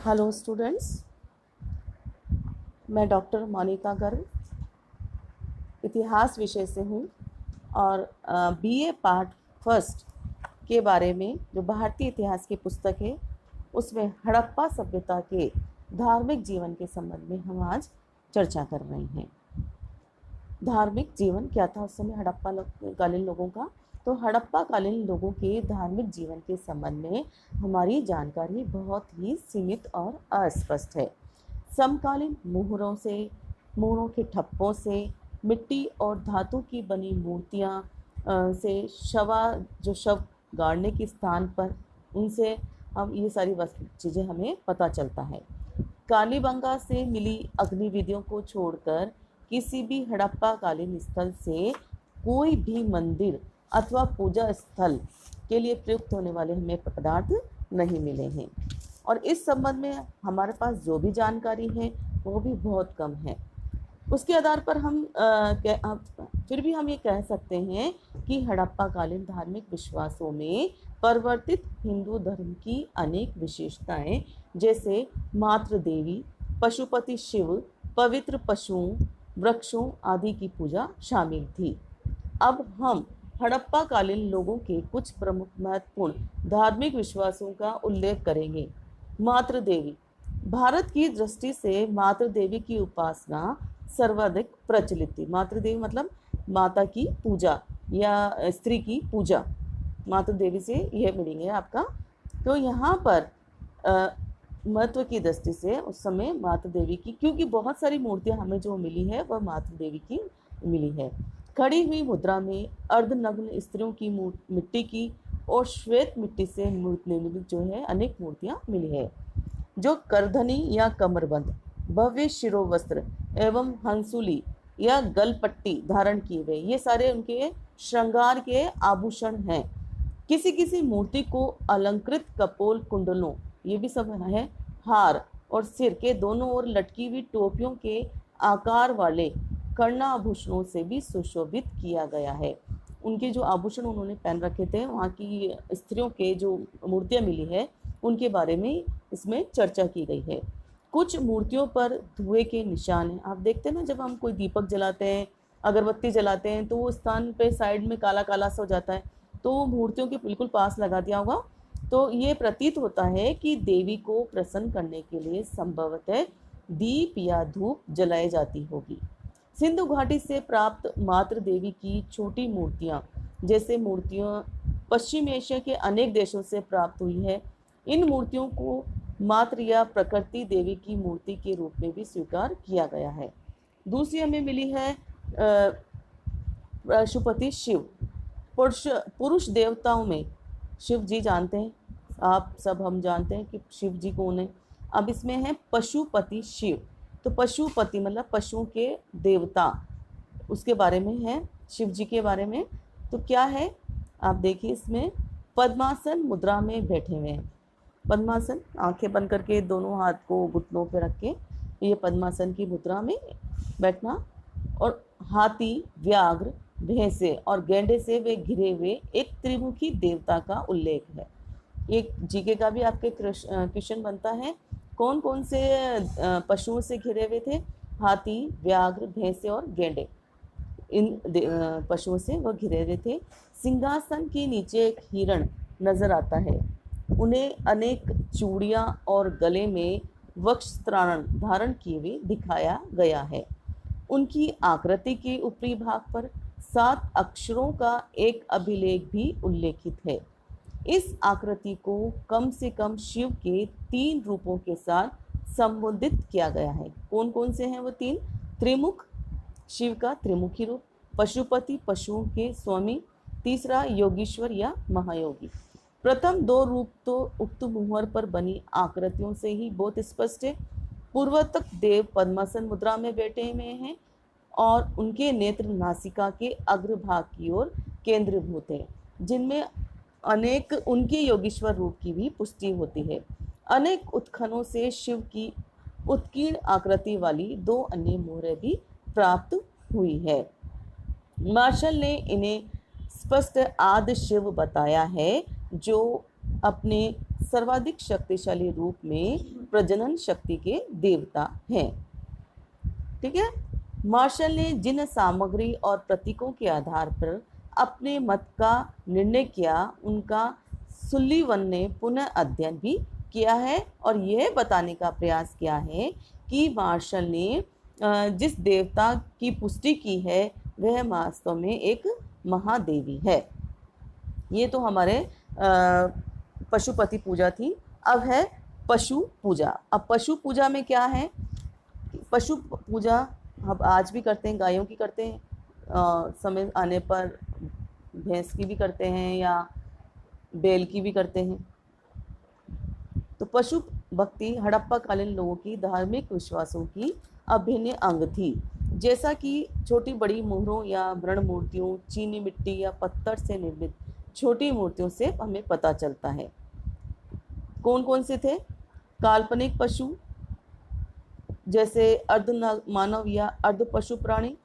Hello students, मैं doctor Monika Garg इतिहास विषय से हूँ और बीए पार्ट फर्स्ट के बारे में जो भारतीय इतिहास की पुस्तक है उसमें हड़प्पा सभ्यता के धार्मिक जीवन के संबंध में हम आज चर्चा कर रहे हैं। धार्मिक जीवन क्या था उस समय हड़प्पा कालीन लोगों का। तो हड़प्पा कालीन लोगों के धार्मिक जीवन के संबंध में हमारी जानकारी बहुत ही सीमित और अस्पष्ट है। समकालीन मोहरों के ठप्पों से, मिट्टी और धातु की बनी मूर्तियां से, शव गाड़ने के स्थान पर उनसे हम ये सारी चीज़ें हमें पता चलता है। कालीबंगा से मिली अग्निविधियों को छोड़कर किसी भी हड़प्पा कालीन स्थल से कोई भी मंदिर अथवा पूजा स्थल के लिए प्रयुक्त होने वाले हमें पदार्थ नहीं मिले हैं और इस संबंध में हमारे पास जो भी जानकारी है वो भी बहुत कम है। उसके आधार पर फिर भी हम ये कह सकते हैं कि हड़प्पा कालीन धार्मिक विश्वासों में परिवर्तित हिंदू धर्म की अनेक विशेषताएं जैसे मातृ देवी, पशुपति शिव, पवित्र पशुओं, वृक्षों आदि की पूजा शामिल थी। अब हम हड़प्पा कालीन लोगों के कुछ प्रमुख महत्वपूर्ण धार्मिक विश्वासों का उल्लेख करेंगे। मातृ देवी। भारत की दृष्टि से मातृ देवी की उपासना सर्वाधिक प्रचलित थी। मातृ देवी मतलब माता की पूजा या स्त्री की पूजा, मातृ देवी से यह मिलेंगे आपका। तो यहाँ पर महत्व की दृष्टि से उस समय मातृ देवी की, क्योंकि बहुत सारी मूर्तियाँ हमें जो मिली है वह मातृ देवी की मिली है। खड़ी हुई मुद्रा में अर्धनग्न स्त्रियों की मिट्टी की और श्वेत मिट्टी से निर्मित जो है अनेक मूर्तियाँ मिली है जो करधनी या कमरबंद, भव्य शिरोवस्त्र एवं हंसुली या गलपट्टी धारण किए हुए, ये सारे उनके श्रृंगार के आभूषण हैं। किसी किसी मूर्ति को अलंकृत कपोल कुंडलों, ये भी सब है, हार और सिर के दोनों ओर लटकी हुई टोपियों के आकार वाले कर्णाभूषणों से भी सुशोभित किया गया है। उनके जो आभूषण उन्होंने पहन रखे थे, वहाँ की स्त्रियों के जो मूर्तियाँ मिली है उनके बारे में इसमें चर्चा की गई है। कुछ मूर्तियों पर धुएं के निशान हैं। आप देखते हैं ना, जब हम कोई दीपक जलाते हैं, अगरबत्ती जलाते हैं तो वो स्थान पे साइड में काला काला सा हो जाता है, तो मूर्तियों के बिल्कुल पास लगा दिया होगा। तो ये प्रतीत होता है कि देवी को प्रसन्न करने के लिए संभवतः दीप या धूप जलाई जाती होगी। सिंधु घाटी से प्राप्त मातृ देवी की छोटी मूर्तियाँ जैसे मूर्तियाँ पश्चिम एशिया के अनेक देशों से प्राप्त हुई है। इन मूर्तियों को मातृ या प्रकृति देवी की मूर्ति के रूप में भी स्वीकार किया गया है। दूसरी हमें मिली है पशुपति शिव। पुरुष देवताओं में शिव जी जानते हैं आप सब, हम जानते हैं कि शिव जी कौन है। अब इसमें है पशुपति शिव। तो पशुपति मतलब पशुओं के देवता, उसके बारे में है, शिव जी के बारे में। तो क्या है आप देखिए, इसमें पद्मासन मुद्रा में बैठे हुए हैं। पद्मासन, आंखें बंद करके दोनों हाथ को घुटनों पे रख के ये पद्मासन की मुद्रा में बैठना, और हाथी, व्याघ्र, भैंसे और गैंडे से वे घिरे हुए एक त्रिमुखी देवता का उल्लेख है। एक जीके का भी आपके क्वेश्चन बनता है, कौन कौन से पशुओं से घिरे हुए थे? हाथी, व्याघ्र, भैंसे और गैंडे, इन पशुओं से वह घिरे हुए थे। सिंहासन के नीचे एक हिरण नजर आता है। उन्हें अनेक चूड़ियाँ और गले में वक्षत्राण धारण किए हुए दिखाया गया है। उनकी आकृति के ऊपरी भाग पर 7 अक्षरों का एक अभिलेख भी उल्लेखित है। इस आकृति को कम से कम शिव के 3 रूपों के साथ संबोधित किया गया है। कौन कौन से हैं वो 3? त्रिमुख, शिव का त्रिमुखी रूप, पशुपति पशुओं के स्वामी, तीसरा योगीश्वर या महायोगी। प्रथम 2 रूप तो उक्त मुहर पर बनी आकृतियों से ही बहुत स्पष्ट है। पूर्वोत्तक देव पद्मासन मुद्रा में बैठे हुए हैं और उनके नेत्र नासिका के अग्रभाग की ओर केंद्रीभूत है, जिनमें अनेक उनके योगीश्वर रूप की भी पुष्टि होती है। अनेक उत्खनों से शिव की उत्कीर्ण आकृति वाली 2 अन्य मोहरें भी प्राप्त हुई है। मार्शल ने इन्हें स्पष्ट आदि शिव बताया है, जो अपने सर्वाधिक शक्तिशाली रूप में प्रजनन शक्ति के देवता हैं। ठीक है। मार्शल ने जिन सामग्री और प्रतीकों के आधार पर अपने मत का निर्णय किया, उनका सुल्लीवन ने पुनः अध्ययन भी किया है और यह बताने का प्रयास किया है कि मार्शल ने जिस देवता की पुष्टि की है वह वास्तव में एक महादेवी है। ये तो हमारे पशुपति पूजा थी। अब है पशु पूजा। अब पशु पूजा में क्या है? पशु पूजा हम आज भी करते हैं, गायों की करते हैं, समय आने पर भैंस की भी करते हैं या बैल की भी करते हैं। तो पशु भक्ति हड़प्पा कालीन लोगों की धार्मिक विश्वासों की अभिन्न अंग थी। जैसा कि छोटी बड़ी मोहरों या व्रण मूर्तियों, चीनी मिट्टी या पत्थर से निर्मित छोटी मूर्तियों से हमें पता चलता है। कौन कौन से थे? काल्पनिक पशु जैसे अर्ध मानव या अर्ध पशु प्राणी।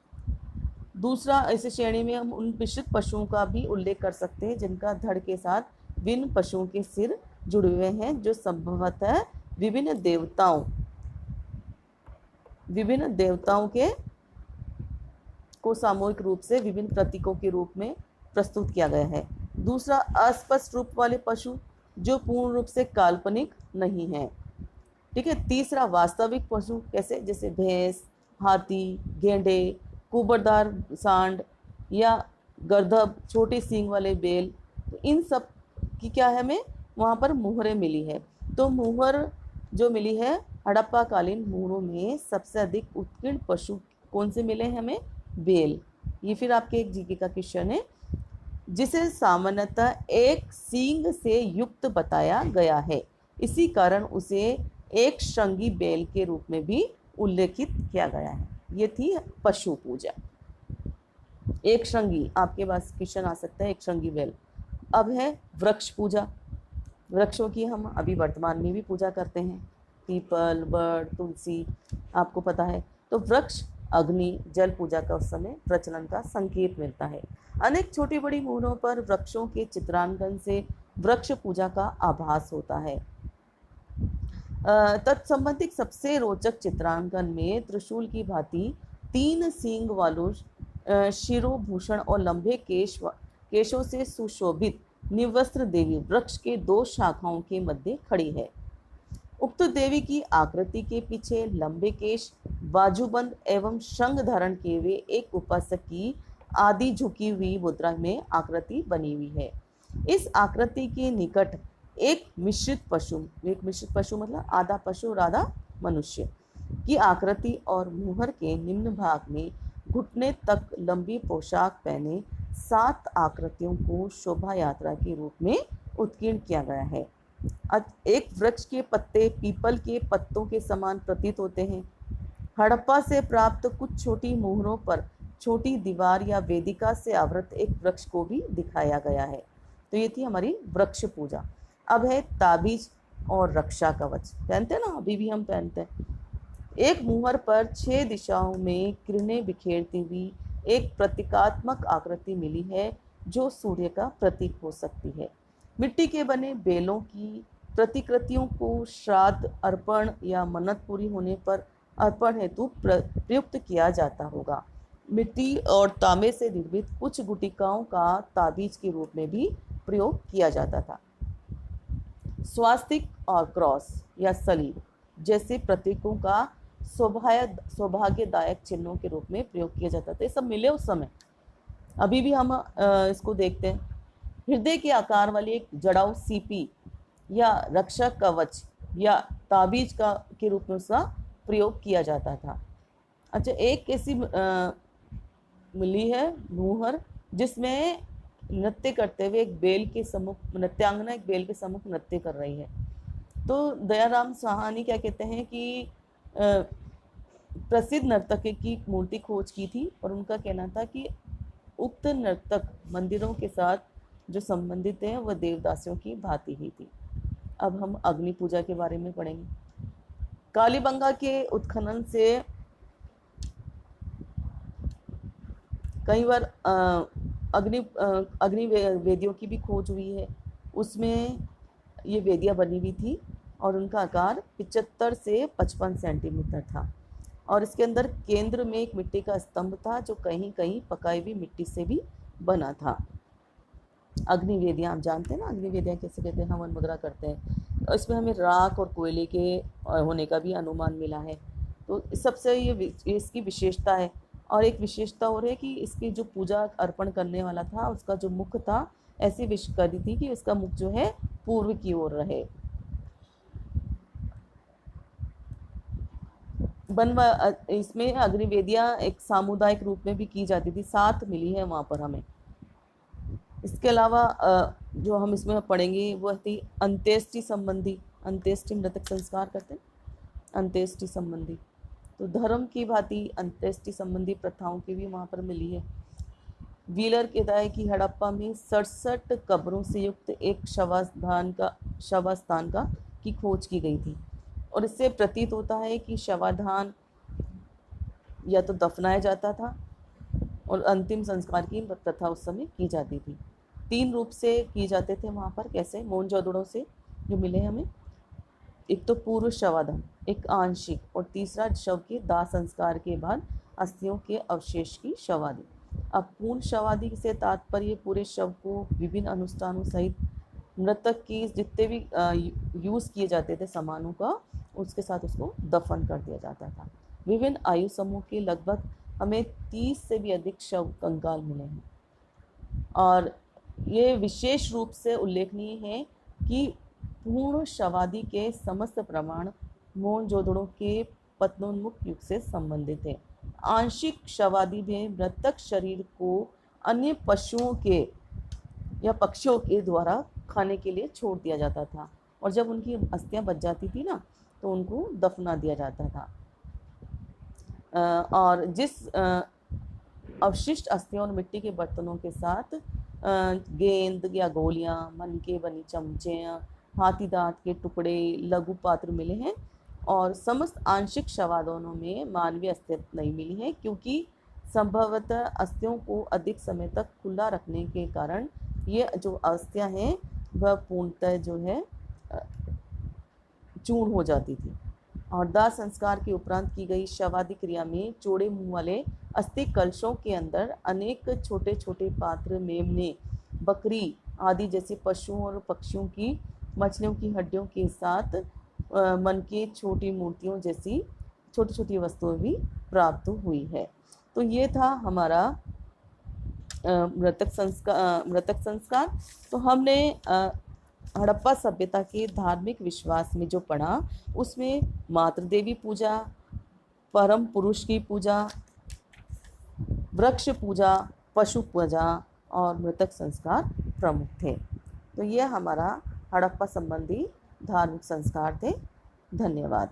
दूसरा, इस श्रेणी में हम उन मिश्रित पशुओं का भी उल्लेख कर सकते हैं जिनका धड़ के साथ विभिन्न पशुओं के सिर जुड़े हुए हैं, जो संभवतः विभिन्न देवताओं के को सामूहिक रूप से विभिन्न प्रतीकों के रूप में प्रस्तुत किया गया है। दूसरा, अस्पष्ट रूप वाले पशु जो पूर्ण रूप से काल्पनिक नहीं है। ठीक है। तीसरा, वास्तविक पशु कैसे? जैसे भैंस, हाथी, गेंडे, कुबरदार सांड या गर्दभ, छोटे सींग वाले बैल। तो इन सब की क्या है, हमें वहाँ पर मुहरें मिली है। तो मुहर जो मिली है, हड़प्पा कालीन मुहरों में सबसे अधिक उत्कीर्ण पशु कौन से मिले हैं हमें? बैल। ये फिर आपके एक जीके का क्वेश्चन है, जिसे सामान्यतः एक सींग से युक्त बताया गया है। इसी कारण उसे एक श्रृंगी बैल के रूप में भी उल्लेखित किया गया है। ये थी पशु पूजा। एक श्रृंगी, आपके पास क्वेश्चन आ सकता है, एक श्रृंगी बैल। अब है वृक्ष पूजा। वृक्षों की हम अभी वर्तमान में भी पूजा करते हैं, पीपल, बड़, तुलसी, आपको पता है। तो वृक्ष, अग्नि, जल पूजा का उस समय प्रचलन का संकेत मिलता है। अनेक छोटी बड़ी मूर्तियों पर वृक्षों के चित्रांकन से वृक्ष पूजा का आभास होता है। तत्संबंधित सबसे रोचक चित्रांकन में त्रिशूल की भांति 3 सींग वालों शिरोभूषण और लंबे केशों से सुशोभित निवस्त्र देवी वृक्ष के 2 शाखाओं के मध्य खड़ी है। उक्त देवी की आकृति के पीछे लंबे केश, बाजूबंद एवं शंख धारण किए हुए एक उपासक की आदि झुकी हुई मुद्रा में आकृति बनी हुई है। इस आकृति के निकट एक मिश्रित पशु मतलब आधा पशु और आधा मनुष्य की आकृति और मुहर के निम्न भाग में घुटने तक लंबी पोशाक पहने 7 आकृतियों को शोभा यात्रा के रूप में उत्कीर्ण किया गया है। एक वृक्ष के पत्ते पीपल के पत्तों के समान प्रतीत होते हैं। हड़प्पा से प्राप्त कुछ छोटी मोहरों पर छोटी दीवार या वेदिका से आवृत एक वृक्ष को भी दिखाया गया है। तो ये थी हमारी वृक्ष पूजा। अब है ताबीज और रक्षा कवच। पहनते हैं ना, अभी भी हम पहनते हैं। एक मुहर पर 6 दिशाओं में किरणें बिखेरती हुई एक प्रतीकात्मक आकृति मिली है, जो सूर्य का प्रतीक हो सकती है। मिट्टी के बने बेलों की प्रतिकृतियों को श्राद्ध, अर्पण या मन्नत पूरी होने पर अर्पण हेतु प्रयुक्त किया जाता होगा। मिट्टी और तांबे से निर्मित कुछ गुटिकाओं का ताबीज के रूप में भी प्रयोग किया जाता था। स्वास्तिक और क्रॉस या सलीब जैसे प्रतीकों का सौभाग्यदायक चिन्हों के रूप में प्रयोग किया जाता था। ये सब मिले उस समय, अभी भी हम इसको देखते हैं। हृदय के आकार वाली एक जड़ाऊ सीपी या रक्षा कवच या ताबीज का के रूप में उसका प्रयोग किया जाता था। अच्छा, एक ऐसी मिली है मुहर जिसमें नृत्य करते हुए एक बेल के सम्मुख नृत्यांगना एक बेल के सम्मुख नृत्य कर रही है। तो दयाराम साहनी क्या कहते हैं कि प्रसिद्ध नर्तक की मूर्ति खोज की थी और उनका कहना था कि उक्त नर्तक मंदिरों के साथ जो संबंधित है वह देवदासियों की भांति ही थी। अब हम अग्नि पूजा के बारे में पढ़ेंगे। कालीबंगा के उत्खनन से कई बार अग्नि वेदियों की भी खोज हुई है। उसमें ये वेदियाँ बनी हुई थी और उनका आकार 75 से 55 सेंटीमीटर था। और इसके अंदर केंद्र में एक मिट्टी का स्तंभ था जो कहीं कहीं पकाई हुई मिट्टी से भी बना था। अग्निवेदियाँ आप जानते हैं ना, अग्निवेदियाँ कैसे कहते हैं, हवन मुद्रा करते हैं। इसमें हमें राख और कोयले के होने का भी अनुमान मिला है। तो सबसे ये इसकी विशेषता है। और एक विशेषता और है कि इसकी जो पूजा अर्पण करने वाला था उसका जो मुख था, ऐसी विश करी थी कि उसका मुख जो है पूर्व की ओर रहे। इसमें अग्निवेदियाँ एक सामुदायिक रूप में भी की जाती थी, 7 मिली है वहाँ पर हमें। इसके अलावा जो हम इसमें पढ़ेंगे वह थी अंत्येष्टि संबंधी, अंत्येष्टि मृतक संस्कार करते हैं, अंत्येष्टि संबंधी। तो धर्म की भांति अंत्येष्टि संबंधी प्रथाओं की भी वहाँ पर मिली है। व्हीलर कहता है कि हड़प्पा में 67 कब्रों से युक्त एक शवास्थान का की खोज की गई थी। और इससे प्रतीत होता है कि शवाधान या तो दफनाया जाता था और अंतिम संस्कार की प्रथा उस समय की जाती थी। 3 रूप से किए जाते थे वहाँ पर। कैसे? मोहनजोदड़ो से जो मिले हमें, एक तो पूर्व शवाधान, एक आंशिक, और तीसरा शव के दाह संस्कार के बाद अस्थियों के अवशेष की शवादि। अब पूर्ण शवादि से तात्पर्य पूरे शव को विभिन्न अनुष्ठानों सहित मृतक की जितने भी यूज़ किए जाते थे सामानों का, उसके साथ उसको दफन कर दिया जाता था। विभिन्न आयु समूह के लगभग हमें 30 से भी अधिक शव कंकाल मिले हैं। और ये विशेष रूप से उल्लेखनीय है कि पूर्ण शवादि के समस्त प्रमाण मोहनजोदड़ो के पतनोन्मुख युग से संबंधित है। आंशिक शवादि में मृतक शरीर को अन्य पशुओं के या पक्षियों के द्वारा खाने के लिए छोड़ दिया जाता था, और जब उनकी अस्थियां बच जाती थी ना तो उनको दफना दिया जाता था। और जिस अवशिष्ट अस्थियों और मिट्टी के बर्तनों के साथ गेंद या गोलियां, मन के बनी चमचे, हाथी दांत के टुकड़े, लघु पात्र मिले हैं। और समस्त आंशिक शवादानों में मानवीय अस्थियां नहीं मिली हैं, क्योंकि संभवतः अस्थियों को अधिक समय तक खुला रखने के कारण ये जो अस्थियां हैं वह पूर्णतः जो है चूर्ण हो जाती थी। और दाह संस्कार के उपरांत की गई शवादि क्रिया में चौड़े मुंह वाले अस्थि कलशों के अंदर अनेक छोटे छोटे पात्र, मेमने, बकरी आदि जैसे पशुओं और पक्षियों की, मछलियों की हड्डियों के साथ मन की छोटी मूर्तियों जैसी छोटी छोटी वस्तुएं भी प्राप्त हुई है। तो ये था हमारा मृतक संस्कार। तो हमने हड़प्पा सभ्यता के धार्मिक विश्वास में जो पढ़ा, उसमें मातृ देवी पूजा, परम पुरुष की पूजा, वृक्ष पूजा, पशु पूजा और मृतक संस्कार प्रमुख थे। तो यह हमारा हड़प्पा संबंधी धार्मिक संस्कार थे। धन्यवाद।